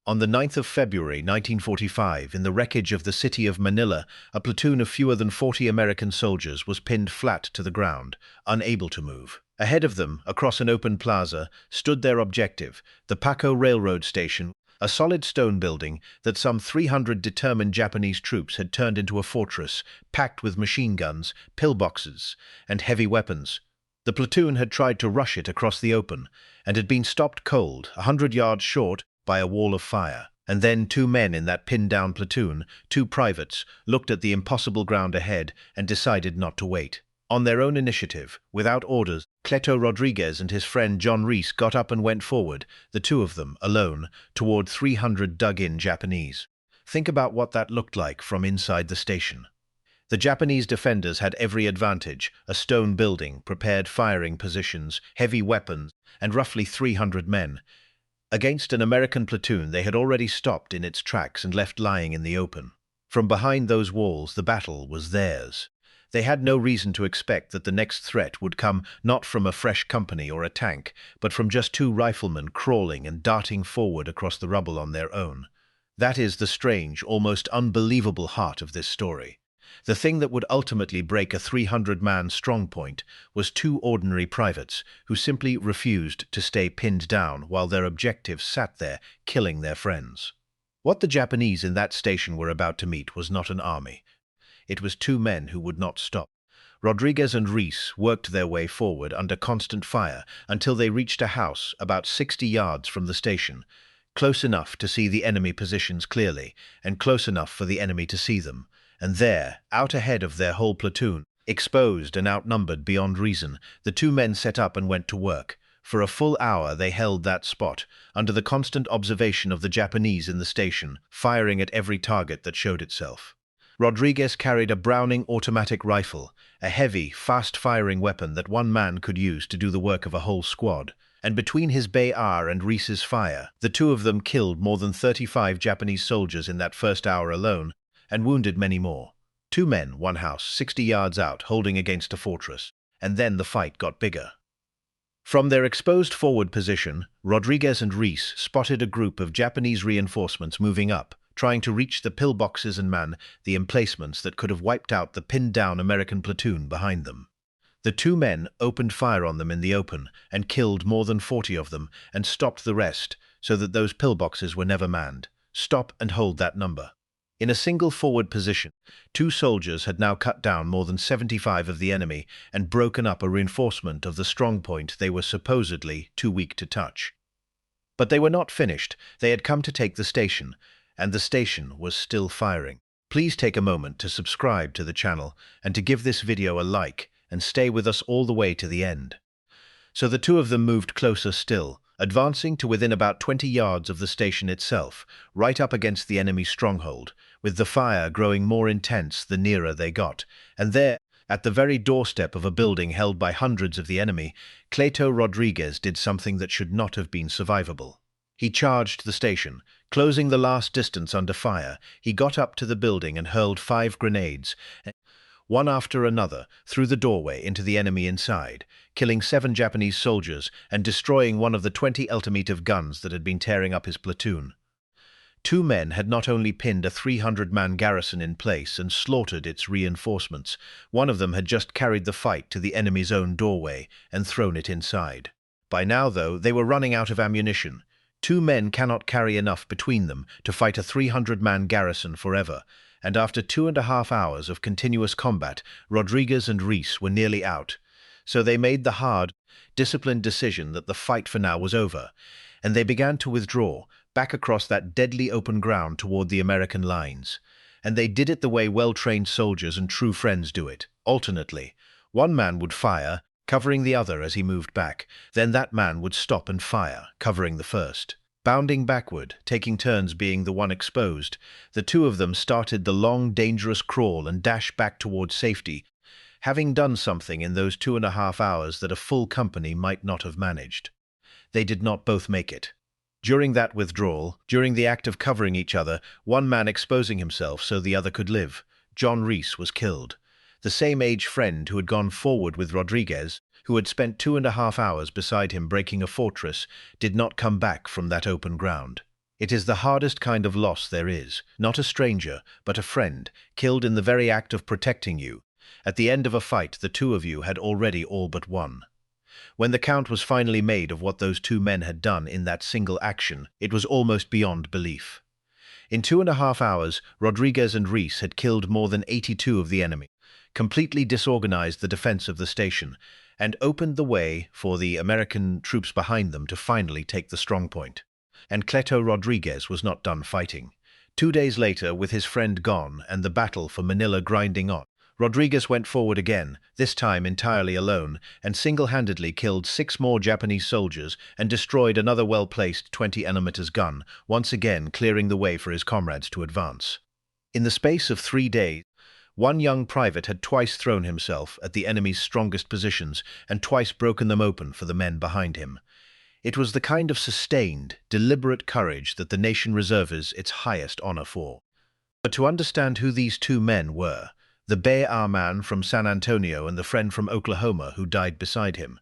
On the 9th of February 1945, in the wreckage of the city of Manila, a platoon of fewer than 40 American soldiers was pinned flat to the ground, unable to move. Ahead of them, across an open plaza, stood their objective, the Paco Railroad Station, a solid stone building that some 300 determined Japanese troops had turned into a fortress packed with machine guns, pillboxes, and heavy weapons. The platoon had tried to rush it across the open, and had been stopped cold, 100 yards short, by a wall of fire. And then 2 men in that pinned-down platoon, 2 privates, looked at the impossible ground ahead and decided not to wait. On their own initiative, without orders, Cleto Rodriguez and his friend John Reese got up and went forward, the 2 of them, alone, toward 300 dug-in Japanese. Think about what that looked like from inside the station. The Japanese defenders had every advantage: a stone building, prepared firing positions, heavy weapons, and roughly 300 men. Against an American platoon they had already stopped in its tracks and left lying in the open. From behind those walls the battle was theirs. They had no reason to expect that the next threat would come not from a fresh company or a tank, but from just 2 riflemen crawling and darting forward across the rubble on their own. That is the strange, almost unbelievable heart of this story. The thing that would ultimately break a 300-man strongpoint was 2 ordinary privates who simply refused to stay pinned down while their objectives sat there killing their friends. What the Japanese in that station were about to meet was not an army. It was 2 men who would not stop. Rodriguez and Reese worked their way forward under constant fire until they reached a house about 60 yards from the station, close enough to see the enemy positions clearly and close enough for the enemy to see them. And there, out ahead of their whole platoon, exposed and outnumbered beyond reason, the 2 men set up and went to work. For a full hour they held that spot, under the constant observation of the Japanese in the station, firing at every target that showed itself. Rodriguez carried a Browning automatic rifle, a heavy, fast-firing weapon that 1 man could use to do the work of a whole squad. And between his Bayar and Reese's fire, the 2 of them killed more than 35 Japanese soldiers in that first hour alone, and wounded many more. 2 men, 1 house, 60 yards out, holding against a fortress. And then the fight got bigger. From their exposed forward position, Rodriguez and Reese spotted a group of Japanese reinforcements moving up, trying to reach the pillboxes and man the emplacements that could have wiped out the pinned-down American platoon behind them. The 2 men opened fire on them in the open and killed more than 40 of them and stopped the rest so that those pillboxes were never manned. Stop and hold that number. In a single forward position, 2 soldiers had now cut down more than 75 of the enemy and broken up a reinforcement of the strongpoint they were supposedly too weak to touch. But they were not finished. They had come to take the station, and the station was still firing. Please take a moment to subscribe to the channel and to give this video a like and stay with us all the way to the end. So the 2 of them moved closer still, advancing to within about 20 yards of the station itself, right up against the enemy stronghold, with the fire growing more intense the nearer they got. And there, at the very doorstep of a building held by hundreds of the enemy, Cleto Rodriguez did something that should not have been survivable. He charged the station, closing the last distance under fire. He got up to the building and hurled 5 grenades, one after another, through the doorway into the enemy inside, killing 7 Japanese soldiers and destroying one of the 20 ultimative guns that had been tearing up his platoon. 2 men had not only pinned a 300-man garrison in place and slaughtered its reinforcements, one of them had just carried the fight to the enemy's own doorway and thrown it inside. By now, though, they were running out of ammunition. 2 men cannot carry enough between them to fight a 300-man garrison forever, and after 2.5 hours of continuous combat, Rodriguez and Reese were nearly out. So they made the hard, disciplined decision that the fight for now was over, and they began to withdraw, back across that deadly open ground toward the American lines. And they did it the way well-trained soldiers and true friends do it, alternately. 1 man would fire, covering the other as he moved back. Then that man would stop and fire, covering the first. Bounding backward, taking turns being the one exposed, the 2 of them started the long, dangerous crawl and dash back towards safety, having done something in those 2.5 hours that a full company might not have managed. They did not both make it. During that withdrawal, during the act of covering each other, 1 man exposing himself so the other could live, John Reese was killed. The same-age friend who had gone forward with Rodriguez, who had spent 2.5 hours beside him breaking a fortress, did not come back from that open ground. It is the hardest kind of loss there is, not a stranger, but a friend, killed in the very act of protecting you. At the end of a fight, the two of you had already all but won. When the count was finally made of what those two men had done in that single action, it was almost beyond belief. In 2.5 hours, Rodriguez and Reese had killed more than 82 of the enemy, completely disorganized the defense of the station, and opened the way for the American troops behind them to finally take the strongpoint. And Cleto Rodriguez was not done fighting. 2 days later, with his friend gone and the battle for Manila grinding on, Rodriguez went forward again, this time entirely alone, and single-handedly killed 6 more Japanese soldiers and destroyed another well-placed 20mm gun, once again clearing the way for his comrades to advance. In the space of 3 days, one young private had twice thrown himself at the enemy's strongest positions and twice broken them open for the men behind him. It was the kind of sustained, deliberate courage that the nation reserves its highest honor for. But to understand who these two men were, the Bay man from San Antonio and the friend from Oklahoma who died beside him,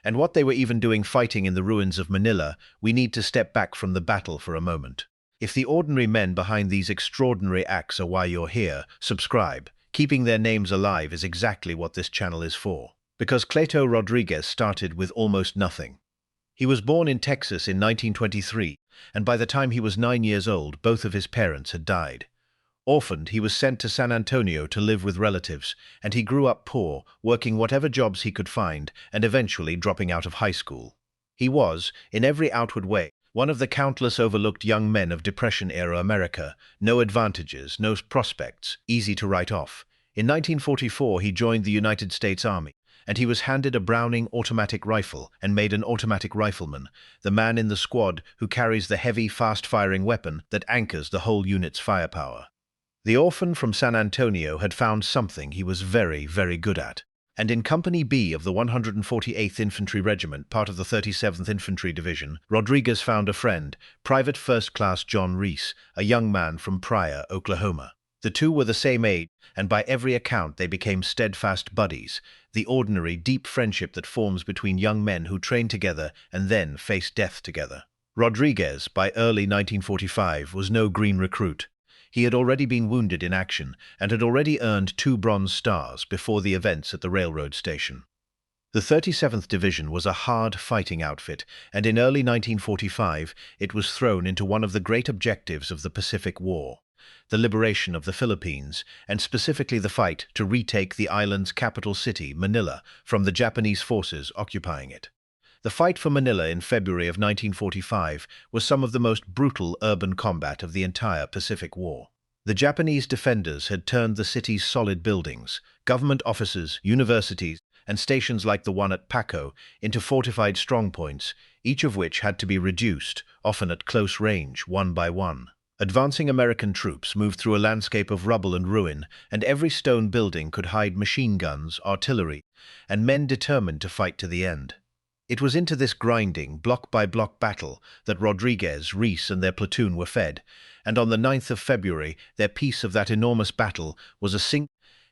and what they were even doing fighting in the ruins of Manila, we need to step back from the battle for a moment. If the ordinary men behind these extraordinary acts are why you're here, subscribe. Keeping their names alive is exactly what this channel is for. Because Cleto Rodriguez started with almost nothing. He was born in Texas in 1923, and by the time he was 9 years old, both of his parents had died. Orphaned, he was sent to San Antonio to live with relatives, and he grew up poor, working whatever jobs he could find, and eventually dropping out of high school. He was, in every outward way, one of the countless overlooked young men of Depression-era America, no advantages, no prospects, easy to write off. In 1944, he joined the United States Army, and he was handed a Browning automatic rifle and made an automatic rifleman, the man in the squad who carries the heavy, fast-firing weapon that anchors the whole unit's firepower. The orphan from San Antonio had found something he was very, very good at. And in Company B of the 148th Infantry Regiment, part of the 37th Infantry Division, Rodriguez found a friend, Private First Class John Reese, a young man from Pryor, Oklahoma. The two were the same age, and by every account they became steadfast buddies, the ordinary, deep friendship that forms between young men who train together and then face death together. Rodriguez, by early 1945, was no green recruit. He had already been wounded in action and had already earned 2 Bronze Stars before the events at the railroad station. The 37th Division was a hard fighting outfit, and in early 1945 it was thrown into one of the great objectives of the Pacific War, the liberation of the Philippines, and specifically the fight to retake the island's capital city, Manila, from the Japanese forces occupying it. The fight for Manila in February of 1945 was some of the most brutal urban combat of the entire Pacific War. The Japanese defenders had turned the city's solid buildings, government offices, universities, and stations like the one at Paco into fortified strongpoints, each of which had to be reduced, often at close range, one by one. Advancing American troops moved through a landscape of rubble and ruin, and every stone building could hide machine guns, artillery, and men determined to fight to the end. It was into this grinding, block-by-block battle that Rodriguez, Reese, and their platoon were fed, and on the 9th of February, their piece of that enormous battle was a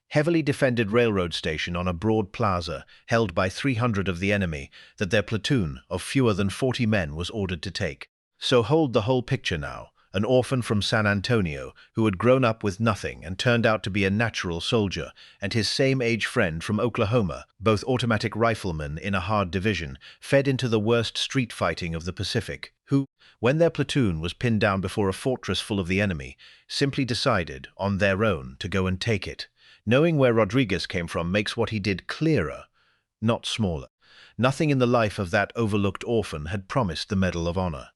heavily defended railroad station on a broad plaza held by 300 of the enemy that their platoon of fewer than 40 men was ordered to take. So hold the whole picture now. An orphan from San Antonio who had grown up with nothing and turned out to be a natural soldier, and his same-age friend from Oklahoma, both automatic riflemen in a hard division, fed into the worst street fighting of the Pacific, who, when their platoon was pinned down before a fortress full of the enemy, simply decided, on their own, to go and take it. Knowing where Rodriguez came from makes what he did clearer, not smaller. Nothing in the life of that overlooked orphan had promised the Medal of Honor.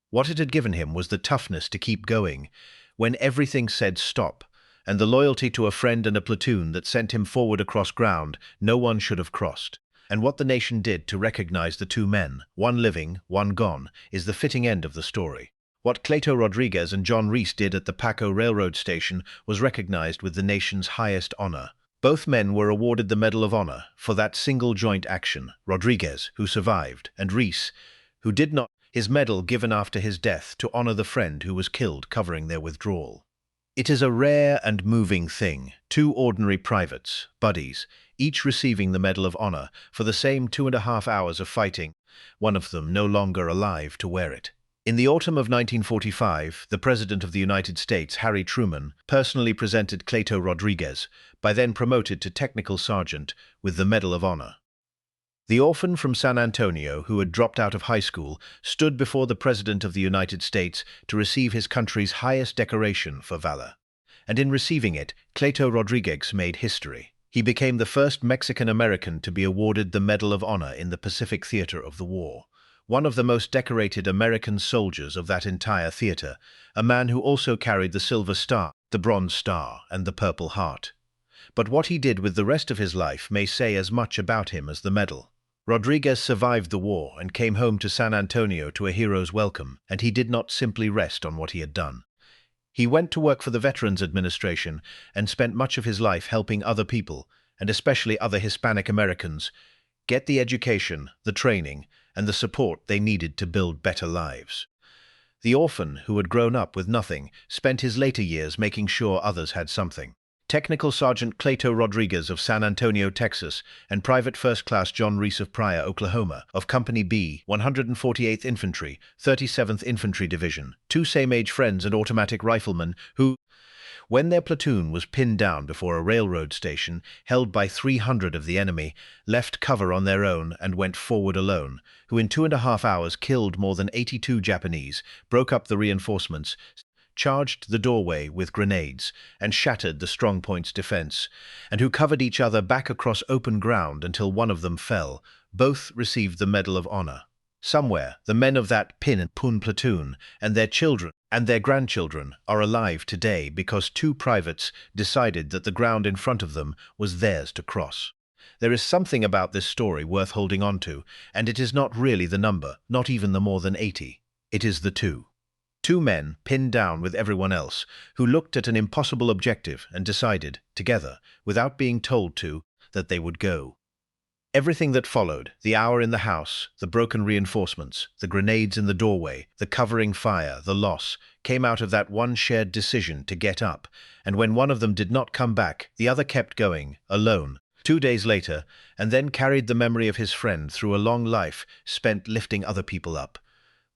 What it had given him was the toughness to keep going when everything said stop, and the loyalty to a friend and a platoon that sent him forward across ground no one should have crossed. And what the nation did to recognize the two men, one living, one gone, is the fitting end of the story. What Cleto Rodriguez and John Reese did at the Paco Railroad Station was recognized with the nation's highest honor. Both men were awarded the Medal of Honor for that single joint action, Rodriguez, who survived, and Reese, who did not, his medal given after his death to honor the friend who was killed covering their withdrawal. It is a rare and moving thing, 2 ordinary privates, buddies, each receiving the Medal of Honor for the same 2.5 hours of fighting, one of them no longer alive to wear it. In the autumn of 1945, the President of the United States, Harry Truman, personally presented Cleto Rodriguez, by then promoted to Technical Sergeant, with the Medal of Honor. The orphan from San Antonio, who had dropped out of high school, stood before the President of the United States to receive his country's highest decoration for valor. And in receiving it, Cleto Rodriguez made history. He became the first Mexican-American to be awarded the Medal of Honor in the Pacific Theater of the war. One of the most decorated American soldiers of that entire theater, a man who also carried the Silver Star, the Bronze Star, and the Purple Heart. But what he did with the rest of his life may say as much about him as the medal. Rodriguez survived the war and came home to San Antonio to a hero's welcome, and he did not simply rest on what he had done. He went to work for the Veterans Administration and spent much of his life helping other people, and especially other Hispanic Americans, get the education, the training, and the support they needed to build better lives. The orphan, who had grown up with nothing, spent his later years making sure others had something. Technical Sergeant Cleto Rodriguez of San Antonio, Texas, and Private First Class John Reese of Pryor, Oklahoma, of Company B, 148th Infantry, 37th Infantry Division, two same-age friends and automatic riflemen who, when their platoon was pinned down before a railroad station held by 300 of the enemy, left cover on their own and went forward alone, who in 2.5 hours killed more than 82 Japanese, broke up the reinforcements, charged the doorway with grenades, and shattered the strongpoint's defense, and who covered each other back across open ground until one of them fell. Both received the Medal of Honor. Somewhere, the men of that pin and pun platoon and their children and their grandchildren are alive today because two privates decided that the ground in front of them was theirs to cross. There is something about this story worth holding on to, and it is not really the number, not even the more than 80. It is the two. Two men, pinned down with everyone else, who looked at an impossible objective and decided, together, without being told to, that they would go. Everything that followed, the hour in the house, the broken reinforcements, the grenades in the doorway, the covering fire, the loss, came out of that one shared decision to get up, and when one of them did not come back, the other kept going, alone, 2 days later, and then carried the memory of his friend through a long life spent lifting other people up.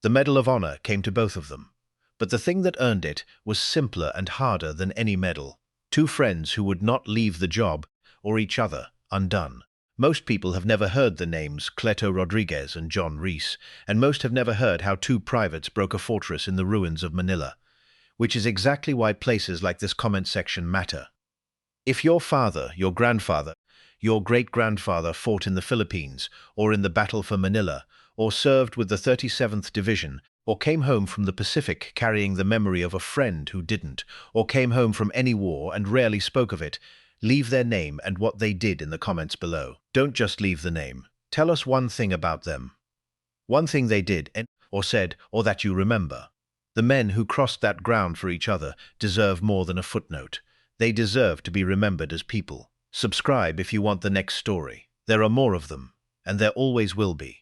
The Medal of Honor came to both of them. But the thing that earned it was simpler and harder than any medal. Two friends who would not leave the job, or each other, undone. Most people have never heard the names Cleto Rodriguez and John Reese, and most have never heard how two privates broke a fortress in the ruins of Manila, which is exactly why places like this comment section matter. If your father, your grandfather, your great-grandfather fought in the Philippines, or in the Battle for Manila, or served with the 37th Division, or came home from the Pacific carrying the memory of a friend who didn't, or came home from any war and rarely spoke of it, leave their name and what they did in the comments below. Don't just leave the name. Tell us one thing about them. One thing they did, or said, or that you remember. The men who crossed that ground for each other deserve more than a footnote. They deserve to be remembered as people. Subscribe if you want the next story. There are more of them, and there always will be.